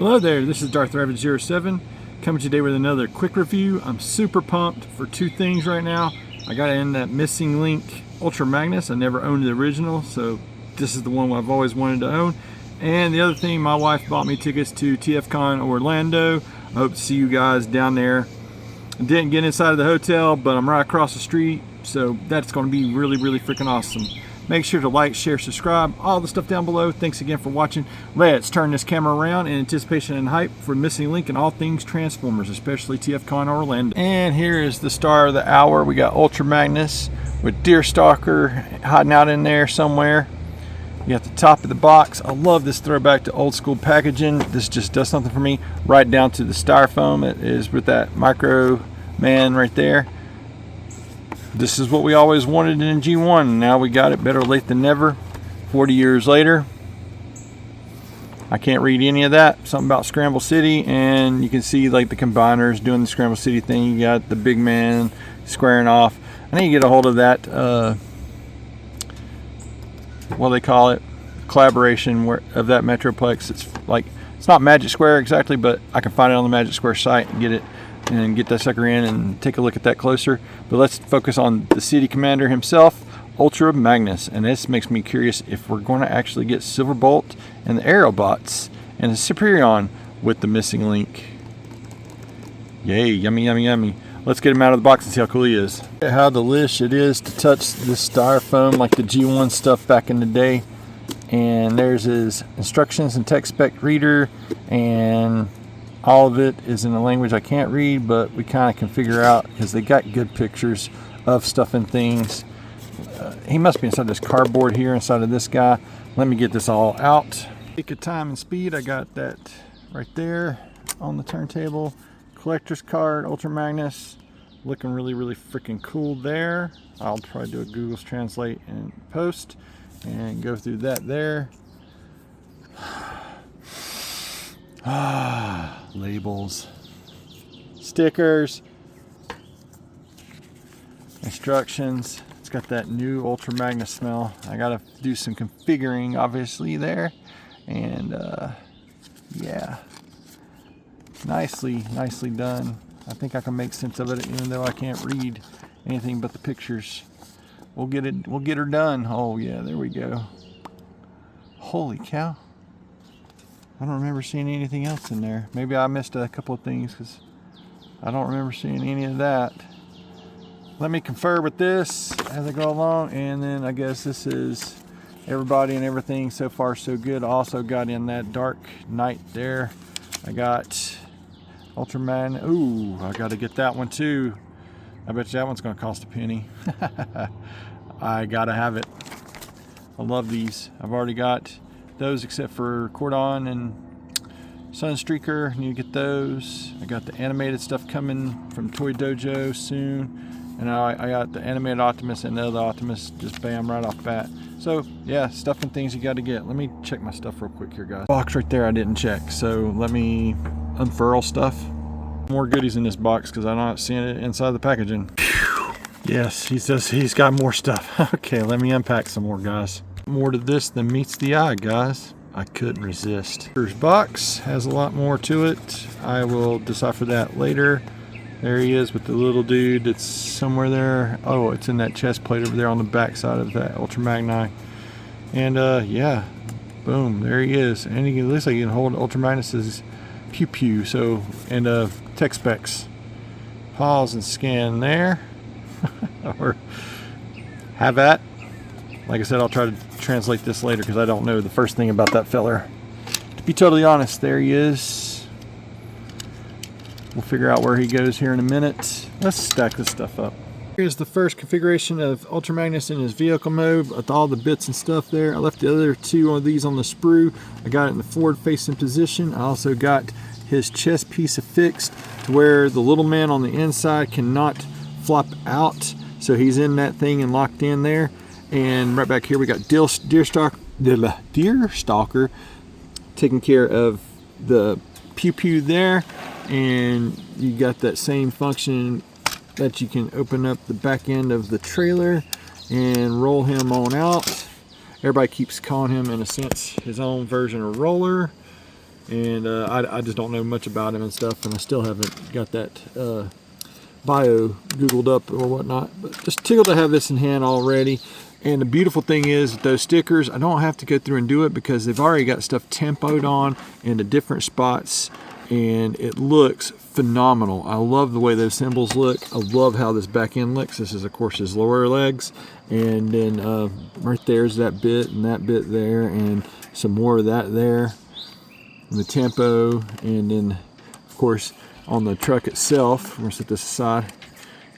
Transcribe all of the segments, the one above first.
Hello there, this is Darth Rabbit 07 coming today with another quick review. I'm super pumped for two things right now. I got in that Missing Link Ultra Magnus. I never owned the original, so this is the one I've always wanted to own. And the other thing, my wife bought me tickets to TFCon Orlando. I hope to see you guys down there. I didn't get inside of the hotel, but I'm right across the street, so that's going to be really freaking awesome. Make sure to like, share, subscribe, all the stuff down below. Thanks again for watching. Let's turn this camera around in anticipation and hype for Missing Link and all things Transformers, especially TFCon Orlando. And here is the star of the hour. We got Ultra Magnus with Stalker hiding out in there somewhere. You got the top of the box. I love this throwback to old school packaging. This just does something for me. Right down to the styrofoam. It is with that micro man right there. This is what we always wanted in G1. Now we got it. Better late than never. 40 years later. I can't read any of that. Something about Scramble City, and you can see like the combiners doing the Scramble City thing. You got the big man squaring off. I need to get a hold of that what do they call it, collaboration of that Metroplex. It's not Magic Square exactly, but I can find it on the Magic Square site and get that sucker in and take a look at that closer. But let's focus on the city commander himself, Ultra Magnus. And this makes me curious if we're going to actually get Silverbolt and the Aerobots and the Superion with the Missing Link. Yay, yummy yummy yummy. Let's get him out of the box and see how cool he is. How delish it is to touch this styrofoam like the G1 stuff back in the day. And there's his instructions and text spec reader, and all of it is in a language I can't read, but we kind of can figure out because they got good pictures of stuff and things. He must be inside this cardboard here, inside of this guy. Let me get this all out. Take a time and speed. I got that right there on the turntable. Collector's card, Ultra Magnus, looking really freaking cool there. I'll try to do a Google Translate and post and go through that there. Labels, stickers, instructions. It's got that new Ultra Magnus smell. I gotta do some configuring obviously there, and yeah, nicely done. I think I can make sense of it even though I can't read anything but the pictures. We'll get her done. Oh yeah, there we go. Holy cow, I don't remember seeing anything else in there. Maybe I missed a couple of things because I don't remember seeing any of that. Let me confer with this as I go along, and then I guess this is everybody and everything. So far so good. I also got in that Dark Knight there. I got Ultraman. Ooh, I got to get that one too. I bet you that one's going to cost a penny. I gotta have it. I love these. I've already got those except for Cordon and Sunstreaker. Need to get those. I got the animated stuff coming from Toy Dojo soon, and I got the animated Optimus and the other Optimus just bam right off bat. So yeah, stuff and things you got to get. Let me check my stuff real quick here, guys. Box right there I didn't check, so let me unfurl stuff. More goodies in this box because I'm not seeing it inside the packaging. Yes, he's got more stuff. Okay, let me unpack some more, guys. More to this than meets the eye, guys. I couldn't resist. First box has a lot more to it. I will decipher that later. There he is with the little dude that's somewhere there. Oh, it's in that chest plate over there on the back side of that Ultra Magni. And yeah, boom, there he is. And it looks like you can hold Ultra Magnus's pew pew. So, and tech specs. Pause and scan there. Or have at. Like I said, I'll try to translate this later because I don't know the first thing about that feller. To be totally honest, there he is. We'll figure out where he goes here in a minute. Let's stack this stuff up. Here's the first configuration of Ultra Magnus in his vehicle mode with all the bits and stuff there. I left the other two of these on the sprue. I got it in the forward facing position. I also got his chest piece affixed to where the little man on the inside cannot flop out. So he's in that thing and locked in there. And right back here we got Stalker taking care of the pew pew there. And you got that same function that you can open up the back end of the trailer and roll him on out. Everybody keeps calling him, in a sense, his own version of roller. and I just don't know much about him and stuff, and I still haven't got that bio googled up or whatnot, but just tickled to have this in hand already. And the beautiful thing is those stickers, I don't have to go through and do it because they've already got stuff tempoed on in the different spots, and it looks phenomenal. I love the way those symbols look. I love how this back end looks. This is of course his lower legs, and then right there's that bit and that bit there, and some more of that there, and the tempo. And then of course on the truck itself, we're gonna set this aside,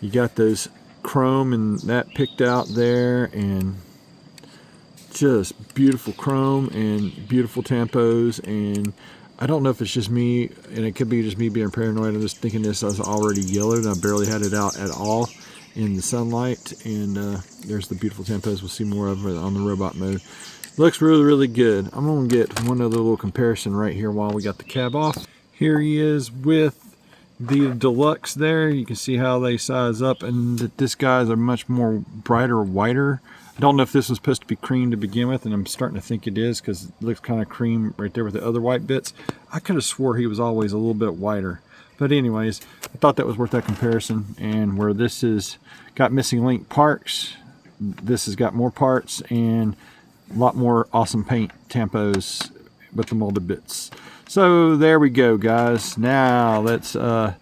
you got those chrome and that picked out there, and just beautiful chrome and beautiful tempos. And I don't know if it's just me, and it could be just me being paranoid. I'm just thinking this is already yellowed, and I barely had it out at all in the sunlight. And there's the beautiful tempos. We'll see more of it on the robot mode. Looks really, really good. I'm gonna get one other little comparison right here while we got the cab off. Here he is with the deluxe there. You can see how they size up, and that this guy's a much more brighter, whiter. I don't know if this was supposed to be cream to begin with, and I'm starting to think it is because it looks kind of cream right there with the other white bits. I could have swore he was always a little bit whiter. But anyways, I thought that was worth that comparison. And where this is got missing link parts, this has got more parts and a lot more awesome paint tempos with the molded bits. So there we go, guys. Now let's go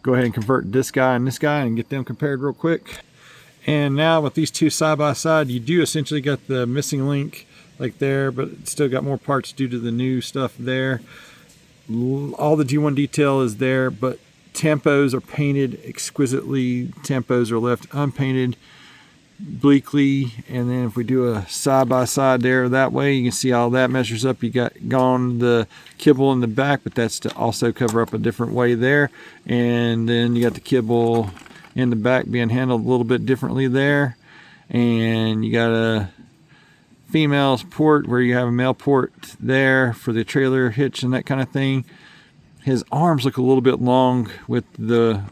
ahead and convert this guy and get them compared real quick. And now with these two side by side, you do essentially get the missing link like there, but it's still got more parts due to the new stuff there. All the G1 detail is there, but tempos are painted exquisitely. Tempos are left unpainted bleakly. And then if we do a side by side there that way, you can see all that measures up. You got gone the kibble in the back, but that's to also cover up a different way there. And then you got the kibble in the back being handled a little bit differently there. And you got a female's port where you have a male port there for the trailer hitch and that kind of thing. His arms look a little bit long with the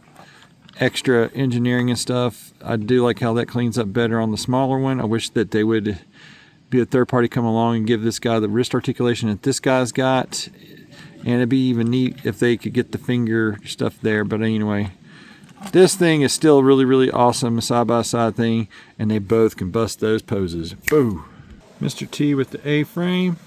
extra engineering and stuff. I do like how that cleans up better on the smaller one. I wish that they would be a third party come along and give this guy the wrist articulation that this guy's got. And it'd be even neat if they could get the finger stuff there. But anyway, this thing is still really, really awesome, a side-by-side thing, and they both can bust those poses. Boo! Mr. T with the A-frame.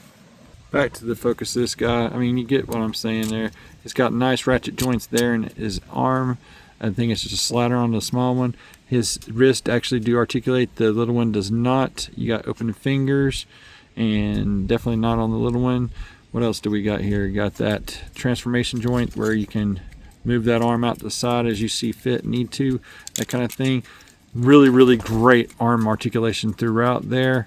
Back to the focus of this guy. I mean, you get what I'm saying there. It's got nice ratchet joints there in his arm. I think it's just a slider on the small one. His wrist actually do articulate. The little one does not. You got open fingers, and definitely not on the little one. What else do we got here? You got that transformation joint where you can move that arm out to the side as you see fit, need to, that kind of thing. Really, really great arm articulation throughout there.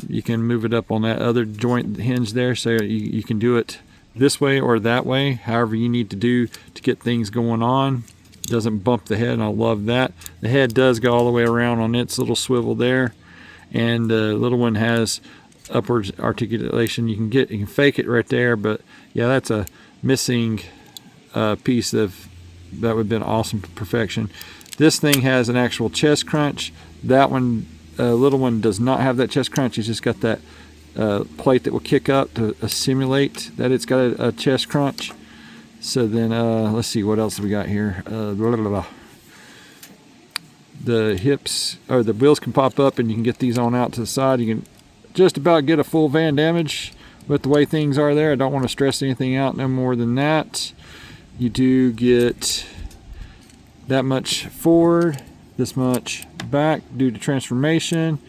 You can move it up on that other joint hinge there, so you can do it this way or that way, however you need to do to get things going on. Doesn't bump the head, and I love that. The head does go all the way around on its little swivel there, and the little one has upwards articulation. You can fake it right there, but yeah, that's a missing piece of that would have been awesome perfection. This thing has an actual chest crunch. That one, little one, does not have that chest crunch. It's just got that plate that will kick up to simulate that it's got a chest crunch. So then let's see what else we got here. The hips or the wheels can pop up, and you can get these on out to the side. You can just about get a full van damage with the way things are there. I don't want to stress anything out no more than that. You do get that much forward, this much back due to transformation.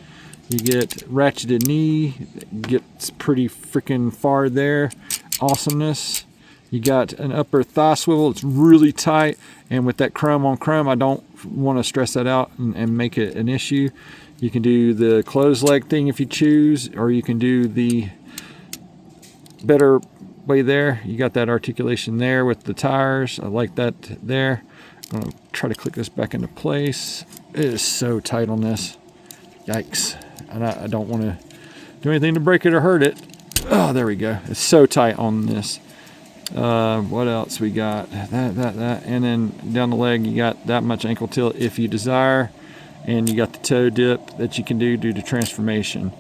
You get ratcheted knee, gets pretty freaking far there. Awesomeness. You got an upper thigh swivel. It's really tight, and with that chrome on chrome, I don't want to stress that out and make it an issue. You can do the closed leg thing if you choose, or you can do the better way there. You got that articulation there with the tires. I like that there. I'm going to try to click this back into place. It is so tight on this. Yikes. And I don't want to do anything to break it or hurt it. Oh, there we go. It's so tight on this. What else we got? That. And then down the leg, you got that much ankle tilt if you desire. and you got the toe dip that you can do due to transformation.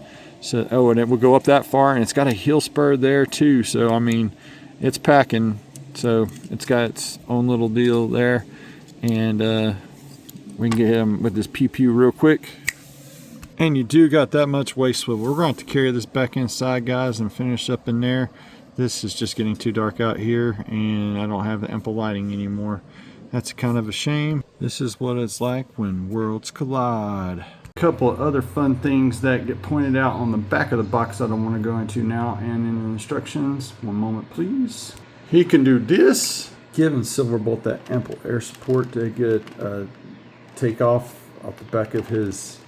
So, oh, and it will go up that far, and it's got a heel spur there too. So I mean, it's packing. So it's got its own little deal there, and we can get him with this pew pew real quick. And you do got that much waist swivel. We're going to carry this back inside, guys, and finish up in there. This is just getting too dark out here, and I don't have the ample lighting anymore. That's kind of a shame. This is what it's like when worlds collide. A couple of other fun things that get pointed out on the back of the box I don't want to go into now, and in the instructions. One moment, please. He can do this. Giving Silverbolt that ample air support to get take off the back of his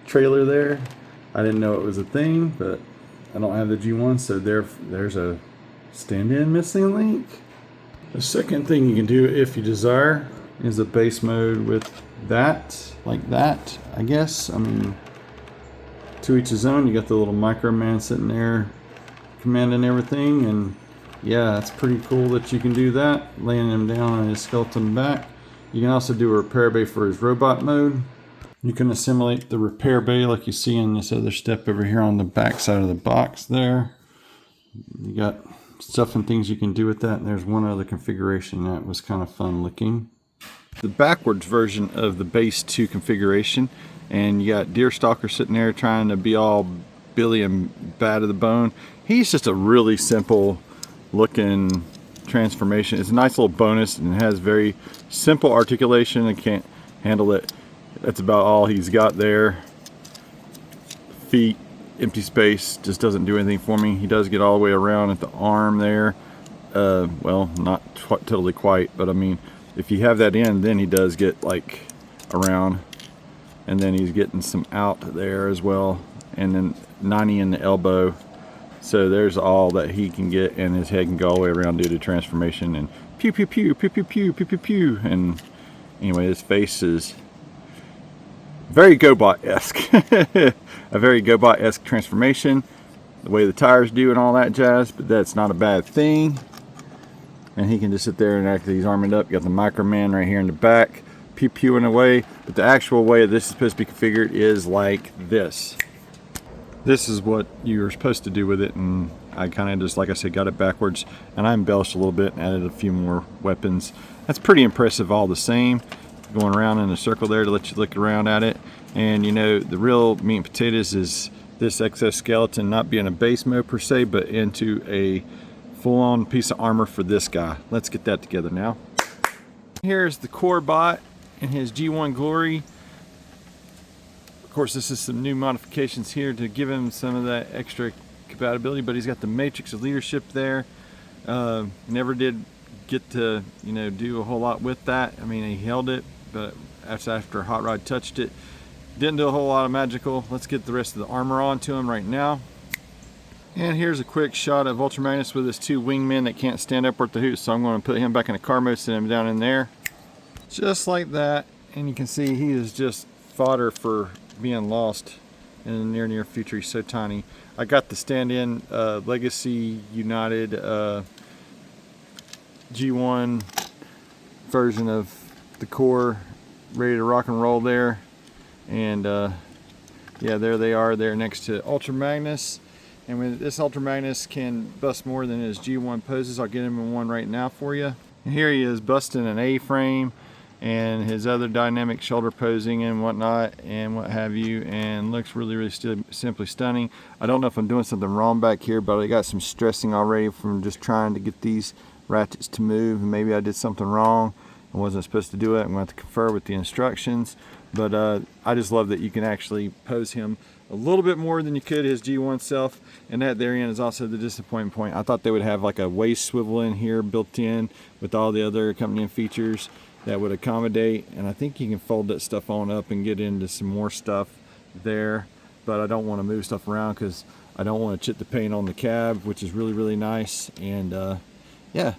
trailer there. I didn't know it was a thing, but I don't have the G1, so there's a stand-in missing link. The second thing you can do if you desire is a base mode with that, like that, I guess. I mean, to each his own. You got the little micro man sitting there commanding everything, and yeah, it's pretty cool that you can do that, laying him down on his skeleton back. You can also do a repair bay for his robot mode. You can assimilate the repair bay like you see in this other step over here on the back side of the box there. You got stuff and things you can do with that, and there's one other configuration that was kind of fun looking. The backwards version of the base 2 configuration, and you got Deer Stalker sitting there trying to be all Billy and bad to the bone. He's just a really simple looking transformation. It's a nice little bonus, and it has very simple articulation. I can't handle it. That's about all he's got there. Feet, empty space, just doesn't do anything for me. He does get all the way around at the arm there. Well, not totally quite, but I mean, if you have that in, then he does get like around, and then he's getting some out there as well, and then 90 in the elbow. So there's all that he can get, and his head can go all the way around due to transformation, and pew pew pew pew pew pew pew pew pew. And anyway, his face is very GoBot-esque. A very GoBot-esque transformation, the way the tires do and all that jazz, but that's not a bad thing. And he can just sit there and act like he's armored up. You got the Micro Man right here in the back, pew-pewing away. But the actual way this is supposed to be configured is like this. This is what you're supposed to do with it, and I kind of just, like I said, got it backwards, and I embellished a little bit and added a few more weapons. That's pretty impressive all the same. Going around in a circle there to let you look around at it. And you know, the real meat and potatoes is this exoskeleton not being a base mode per se, but into a full-on piece of armor for this guy. Let's get that together now. Here's the core bot in his G1 glory. Of course, this is some new modifications here to give him some of that extra compatibility, but he's got the matrix of leadership there. Never did get to, you know, do a whole lot with that. I mean, he held it, but after Hot Rod touched it, didn't do a whole lot of magical. Let's get the rest of the armor on to him right now. And here's a quick shot of Ultra Magnus with his 2 wingmen that can't stand up worth the hoot, so I'm going to put him back in the car mode, sit him down in there. Just like that, and you can see he is just fodder for being lost in the near future. He's so tiny. I got the stand-in Legacy United G1 version of the core ready to rock and roll there, and yeah, there they are there next to Ultra Magnus. And when this Ultra Magnus can bust more than his G1 poses, I'll get him in one right now for you. And here he is busting an A-frame and his other dynamic shoulder posing and whatnot and what have you, and looks really simply stunning. I don't know if I'm doing something wrong back here, but I got some stressing already from just trying to get these ratchets to move, and maybe I did something wrong. I wasn't supposed to do it. I'm going to have to confer with the instructions, but I just love that you can actually pose him a little bit more than you could his G1 self, and that therein is also the disappointment point. I thought they would have like a waist swivel in here built in with all the other accompanying features that would accommodate, and I think you can fold that stuff on up and get into some more stuff there, but I don't want to move stuff around because I don't want to chip the paint on the cab, which is really nice. And yeah,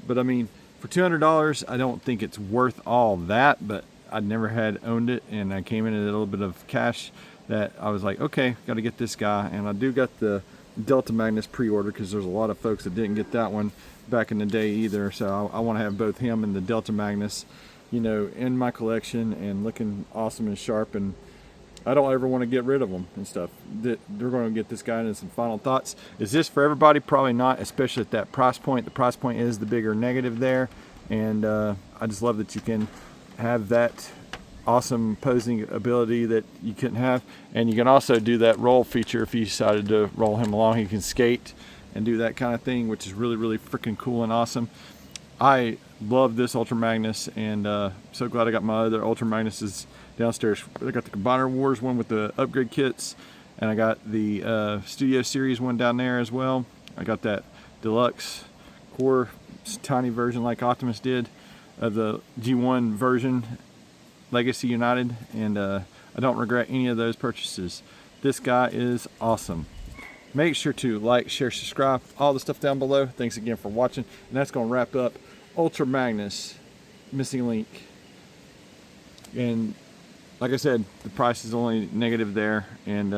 but I mean, for $200 I don't think it's worth all that, but I'd never had owned it, and I came in at a little bit of cash that I was like, okay, got to get this guy. And I do got the Delta Magnus pre-order because there's a lot of folks that didn't get that one back in the day either, so I want to have both him and the Delta Magnus. you know, in my collection and looking awesome and sharp, and I don't ever want to get rid of them and stuff. They're going to get this guy into some final thoughts. Is this for everybody? Probably not, especially at that price point. The price point is the bigger negative there, and I just love that you can have that awesome posing ability that you couldn't have, and you can also do that roll feature if you decided to roll him along. He can skate and do that kind of thing, which is really, really freaking cool and awesome. I love this Ultra Magnus, and so glad I got my other Ultra Magnuses downstairs. I got the Combiner Wars one with the upgrade kits, and I got the Studio Series one down there as well. I got that deluxe core tiny version like Optimus did of the G1 version, Legacy United, and I don't regret any of those purchases. This guy is awesome. Make sure to like, share, subscribe, all the stuff down below. Thanks again for watching, and that's going to wrap up Ultra Magnus Missing Link. And like I said, the price is only negative there, and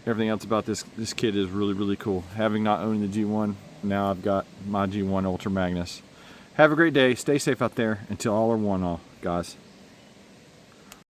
everything else about this kit is really, really cool. Having not owned the G1, now I've got my G1 Ultra Magnus. Have a great day. Stay safe out there. Until all are one, all guys.